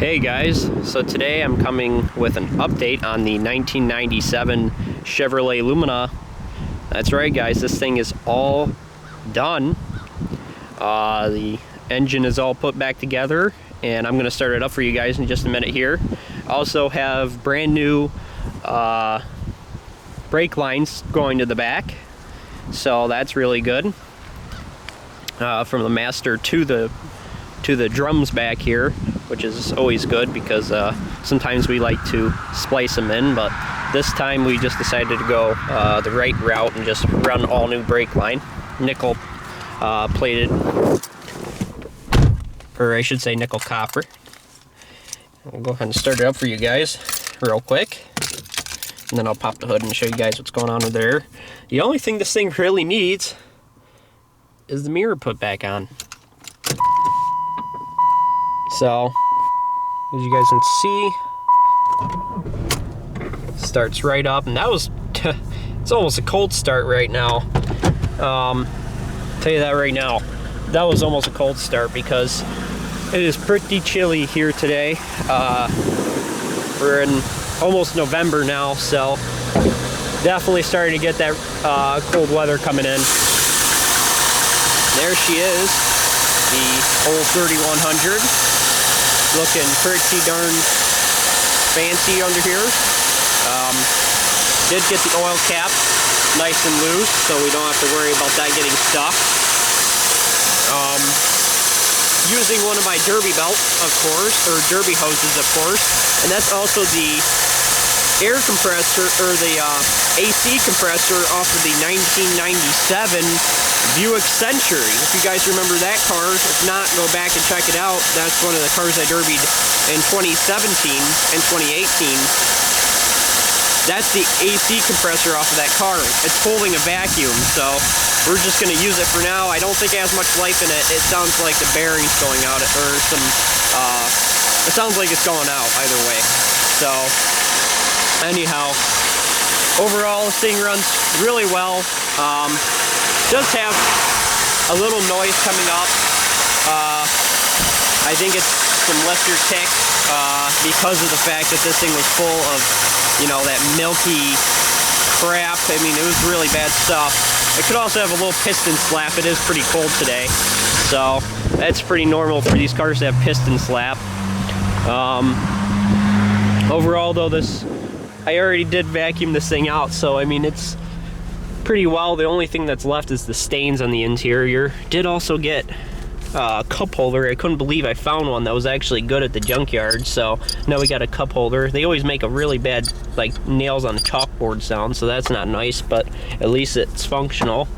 Hey guys, so today I'm coming with an update on the 1997 Chevrolet Lumina. That's right guys, this thing is all done. The engine is all put back together and I'm going to start it up for you guys in just a minute here. I also have brand new brake lines going to the back, so that's really good. From the master to the drums back here, which is always good because sometimes we like to splice them in, but this time we just decided to go the right route and just run all new brake line, nickel plated, or I should say nickel copper. I'll go ahead and start it up for you guys real quick, and then I'll pop the hood and show you guys what's going on with there. The only thing this thing really needs is the mirror put back on. So, as you guys can see, starts right up, and that was, it's almost a cold start right now. Tell you that right now, that was almost a cold start because it is pretty chilly here today. We're in almost November now, so definitely starting to get that cold weather coming in. There she is, the old 3100. Looking pretty darn fancy under here. Did get the oil cap nice and loose, so we don't have to worry about that getting stuck. Using one of my derby belts, of course, or derby hoses, of course, and that's also the air compressor, or the AC compressor off of the 1997 Buick Century. If you guys remember that car, if not, go back and check it out. That's one of the cars I derbied in 2017 and 2018. That's the AC compressor off of that car. It's holding a vacuum, so we're just going to use it for now. I don't think it has much life in it. It sounds like the bearing's going out, or some, it sounds like it's going out either way. So, anyhow, overall, this thing runs really well. Does have a little noise coming up. I think it's some lesser tick because of the fact that this thing was full of, you know, that milky crap. I mean, it was really bad stuff. It could also have a little piston slap. It is pretty cold today, so that's pretty normal for these cars to have piston slap. Overall, though, I already did vacuum this thing out, so I mean, it's pretty well. The only thing that's left is the stains on the interior. Did also get a cup holder. I couldn't believe I found one that was actually good at the junkyard, so now we got a cup holder. They always make a really bad, like, nails on the chalkboard sound, so that's not nice, but at least it's functional.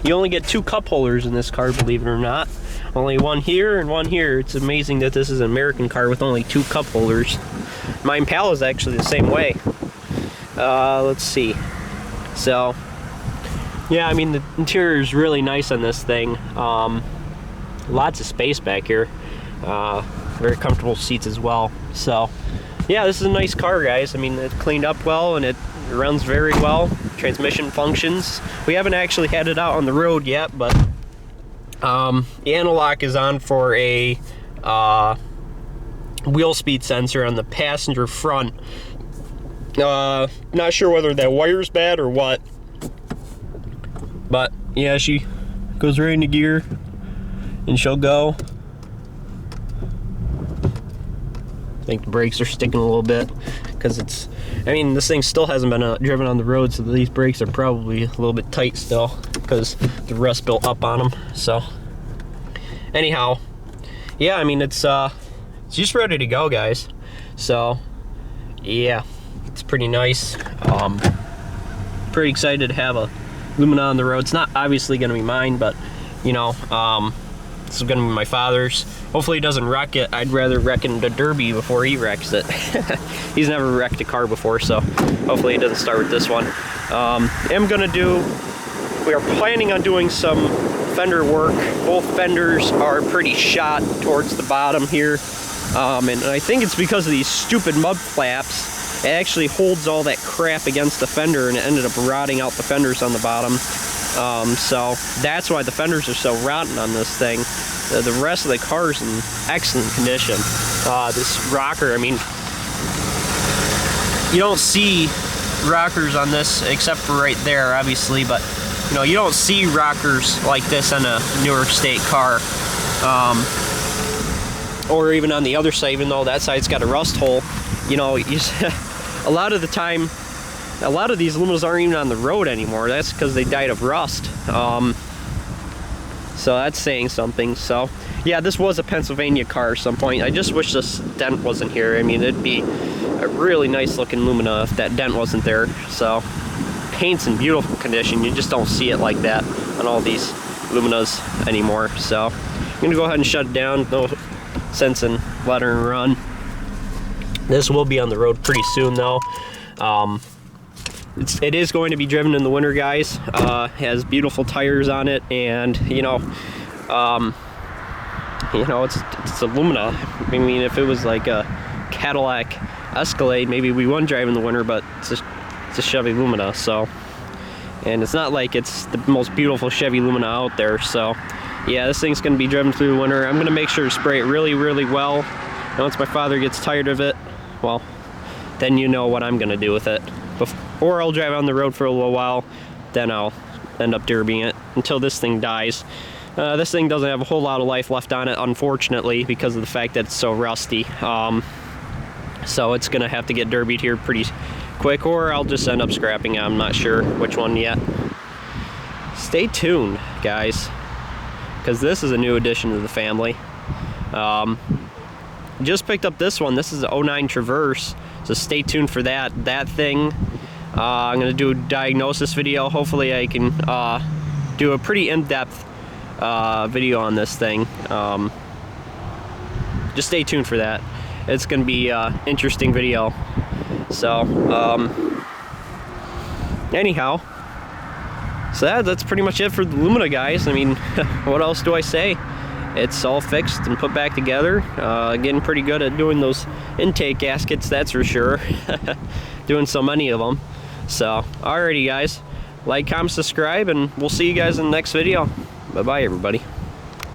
You only get 2 cup holders in this car, believe it or not. Only one here and one here. It's amazing that this is an American car with only 2 cup holders. My Impala is actually the same way. Let's see. So, yeah, I mean, the interior is really nice on this thing. Lots of space back here. Very comfortable seats as well. So, yeah, this is a nice car, guys. I mean, it's cleaned up well and it runs very well. Transmission functions. We haven't actually had it out on the road yet, but the anti-lock is on for a wheel speed sensor on the passenger front. Not sure whether that wire's bad or what. But yeah, she goes right into gear and she'll go. I think the brakes are sticking a little bit because it's, I mean, this thing still hasn't been driven on the road, so these brakes are probably a little bit tight still because the rust built up on them. So anyhow, yeah, I mean, it's just ready to go, guys. So yeah, it's pretty nice. Pretty excited to have a Lumina on the road. It's not obviously going to be mine, but you know, this is going to be my father's. Hopefully he doesn't wreck it. I'd rather wreck the Derby before he wrecks it. He's never wrecked a car before, so hopefully he doesn't start with this one. We are planning on doing some fender work. Both fenders are pretty shot towards the bottom here, and I think it's because of these stupid mud flaps. It actually holds all that crap against the fender, and it ended up rotting out the fenders on the bottom. So that's why the fenders are so rotten on this thing. The rest of the car's in excellent condition. this rocker. I mean, you don't see rockers on this except for right there, obviously, but you know, you don't see rockers like this on a New York State car, or even on the other side. Even though that side's got a rust hole, you know, a lot of the time, a lot of these Luminas aren't even on the road anymore. That's because they died of rust. So that's saying something. So yeah, this was a Pennsylvania car at some point. I just wish this dent wasn't here. I mean, it'd be a really nice looking Lumina if that dent wasn't there. So paint's in beautiful condition. You just don't see it like that on all these Luminas anymore. So I'm gonna go ahead and shut it down. No sense in letting her run. This will be on the road pretty soon though. It is going to be driven in the winter, guys. Has beautiful tires on it, and you know, it's a Lumina. I mean, if it was like a Cadillac Escalade, maybe we wouldn't drive in the winter, but it's a Chevy Lumina. So, and it's not like it's the most beautiful Chevy Lumina out there. So, yeah, this thing's going to be driven through the winter. I'm going to make sure to spray it really, really well. And once my father gets tired of it, well, then you know what I'm going to do with it. Or I'll drive on the road for a little while, then I'll end up derbying it until this thing dies. This thing doesn't have a whole lot of life left on it, unfortunately, because of the fact that it's so rusty. So it's gonna have to get derbied here pretty quick, or I'll just end up scrapping it. I'm not sure which one yet. Stay tuned, guys, because this is a new addition to the family. Just picked up this one. This is an 09 Traverse, so stay tuned for that. That thing, I'm gonna do a diagnosis video. Hopefully I can do a pretty in-depth video on this thing. Just stay tuned for that. It's gonna be an interesting video. So anyhow, so that's pretty much it for the Lumina, guys. I mean, what else do I say? It's all fixed and put back together. Getting pretty good at doing those intake gaskets, that's for sure. Doing so many of them. So, alrighty guys, like, comment, subscribe, and we'll see you guys in the next video. Bye-bye, everybody.